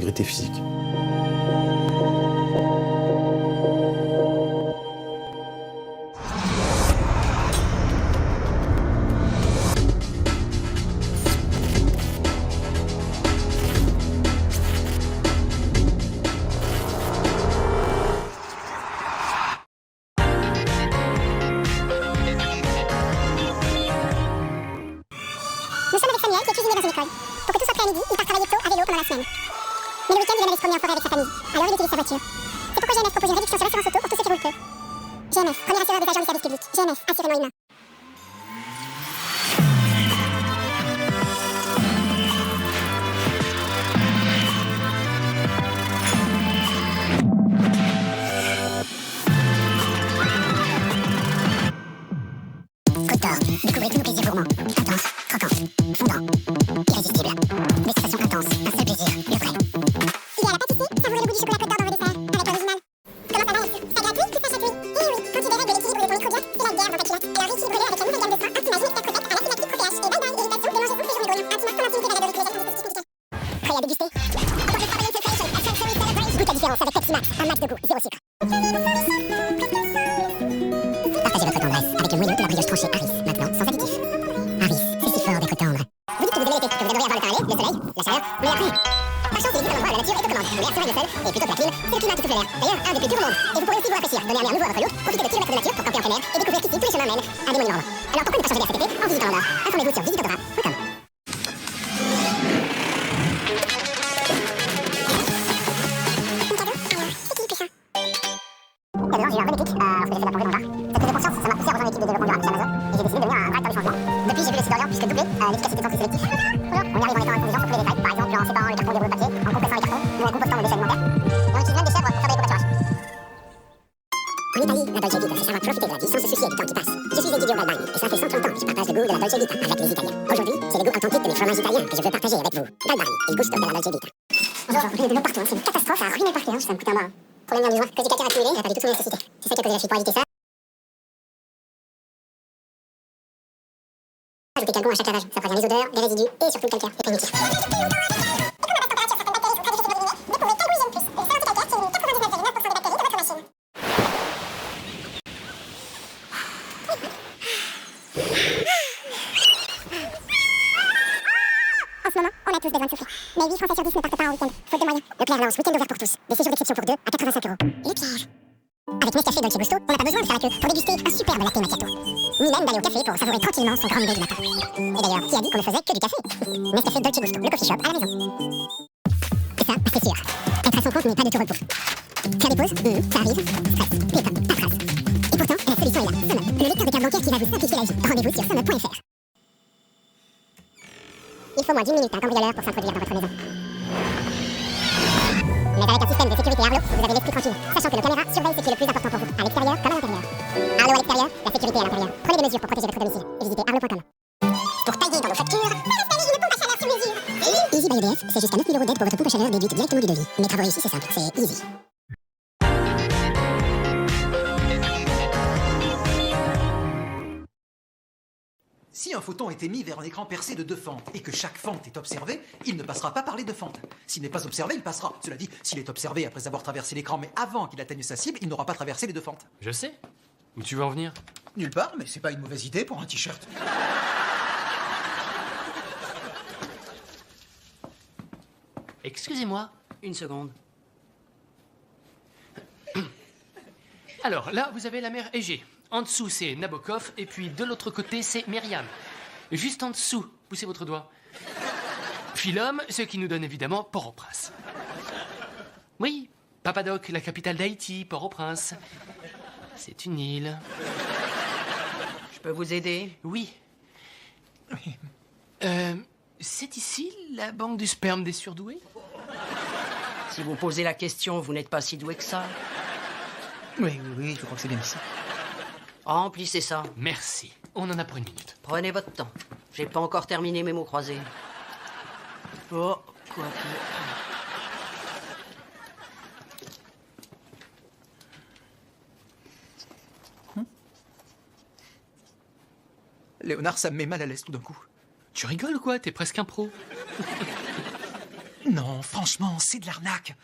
Intégrité physique. Nous sommes avec Samuel qui est cuisinier dans une école. Pour que tout soit prêt à midi, il part travailler tôt à vélo pendant la semaine. Mais le week-end, il aime aller se promener en forêt avec sa famille. Alors il utilise sa voiture. C'est pourquoi GMS propose une réduction sur l'assurance auto pour tous ceux qui roulent peu. GMS, premier assureur des agents du service public. GMS, assurément humain. Côte d'Or, découvrez tous nos plaisirs gourmands. Intense, croquant, fondant, irrésistible. Dégustation intense, un seul plaisir, le vrai. Idéal à pâtisserie, savourez le goût du chocolat Côte d'Or dans vos desserts, avec l'original. Comment ça va, Est-ce gratuit qui s'achète oui? Eh oui, quand tu dérègles l'équilibre de ton microbiote, c'est la guerre dans ta culotte. Alors rééquilibre-le avec la nouvelle gamme de soins Intimage Mixta Protect à l'activation ProPH. Et bye bye, irritation, de manger toutes les journées brûlant. Intimage comme intimité valeur de l'utilisation des spécifiques. Prêt à déguster? Goûte la différence avec Pepsi Max, un max de goût, zéro sucre. Partagez votre tendresse avec le moelleux de la brioche tranchée Harris, maintenant sans additif. Harris, c'est si fort d'être tendre. Vous dites que vous aimez l'été, que vous adorez avoir le teint allé, le soleil, la chaleur, mais après. Par chance, il existe un endroit où la nature est aux commandes. L'air serein et le sol, et plutôt que la clim, c'est le climat qui souffle l'air. D'ailleurs, un des plus purs au monde. Et vous pourrez aussi vous rafraîchir, donner un air nouveau à votre lot, profiter de kilomètres de nature pour camper en plein air, et découvrir qu'ici tous les chemins mènent à des monuments romains. Alors pourquoi ne pas changer d'air cet été en visitant l'Andorre? Informez-vous sur visitodora.com. Il y a 2 ans, j'ai eu un vrai déclic lorsque j'ai fait de la plongée dans le Var. Cette prise de conscience, ça m'a poussé à rejoindre l'équipe de développement durable chez Amazon et j'ai décidé de devenir un vrai acteur du changement. Depuis, j'ai vu le site d'Orient puisque doubler l'efficacité de centre sélectif. On y arrive en étant intelligent sur tous les détails, par exemple en séparant les cartons des rouleaux de papier, en compressant les cartons ou en compostant nos déchets alimentaires. Et on utilise même des chèvres pour faire de l'éco-pâturage. En Italie, la Dolce Vita, ça sert à profiter de la vie sans se soucier du temps qui passe. Je suis Egidio Galbani et ça fait 130 ans que je partage le goût de la Dolce Vita avec les Italiens. Aujourd'hui, c'est le goût authentique de mes fromages italiens que je veux partager avec vous. Galbani, il gusto de la Dolce Vita. Bonjour, il y a de l'eau partout, c'est une catastrophe, ça a ruiné le parquet, ça me coûte un bras. Pour les du joint, que du caca accumulé, il a pas du tout son nécessité. C'est ça qui a causé la fuite. Pour éviter ça, ajoutez calgon à chaque lavage, ça prévient les odeurs, les résidus et surtout le calcaire. C'est pas inutile. En ce moment, on a tous besoin de souffler. Mais 8 Français sur 10 ne partent pas en week-end, faute de moyens. Leclerc lance week-end ouvert pour tous. Des séjours d'exception pour 2 à 85 €. Leclerc. Avec Nescafé Dolce Gusto, on n'a pas besoin de faire la queue pour déguster un superbe latte macchiato. Ni même d'aller au café pour savourer tranquillement son grand idée du matin. Et d'ailleurs, qui a dit qu'on ne faisait que du café? Nescafé Dolce Gusto, le coffee shop à la maison. Et ça, c'est sûr. Être à son compte n'est pas de tout repos. Faire des pauses, ça arrive. Stress, pépin, paperasse. Et pourtant, la solution est là. SumUp, le lecteur de carte bancaire qui va vous simplifier la vie. Rendez-vous sur sumup.fr. Il faut moins d'1 minute à un cambrioleur pour s'introduire dans votre maison. Mais avec un système de sécurité Arlo, vous avez l'esprit tranquille, sachant que nos caméras surveillent ce qui est le plus important pour vous, à l'extérieur comme à l'intérieur. Arlo à l'extérieur, la sécurité à l'intérieur. Prenez des mesures pour protéger votre domicile et visitez arlo.com. Pour tailler dans vos factures, installez une pompe à chaleur sur mesure. Easy by EDF, c'est jusqu'à 9 000 € d'aide pour votre pompe à chaleur déduite directement du devis. Mes travaux ici, c'est simple, c'est easy. Si un photon est émis vers un écran percé de 2 fentes et que chaque fente est observée, il ne passera pas par les 2 fentes. S'il n'est pas observé, il passera. Cela dit, s'il est observé après avoir traversé l'écran, mais avant qu'il atteigne sa cible, il n'aura pas traversé les 2 fentes. Je sais. Où tu veux en venir? Nulle part, mais c'est pas une mauvaise idée pour un t-shirt. Excusez-moi. Une seconde. Alors, là, vous avez la mer Égée. En dessous, c'est Nabokov. Et puis, de l'autre côté, c'est Myriam. Juste en dessous, poussez votre doigt. Philom, ce qui nous donne évidemment Port-au-Prince. Oui, Papadoc, la capitale d'Haïti, Port-au-Prince. C'est une île. Je peux vous aider? Oui. C'est ici la banque du sperme des surdoués? Si vous posez la question, vous n'êtes pas si doué que ça. Oui, je crois que c'est bien ici. Remplissez ça. Merci. On en a pour 1 minute. Prenez votre temps. J'ai pas encore terminé mes mots croisés. Oh, quoi que... Léonard, ça me met mal à l'aise tout d'un coup. Tu rigoles, quoi? T'es presque un pro. Non, franchement, c'est de l'arnaque.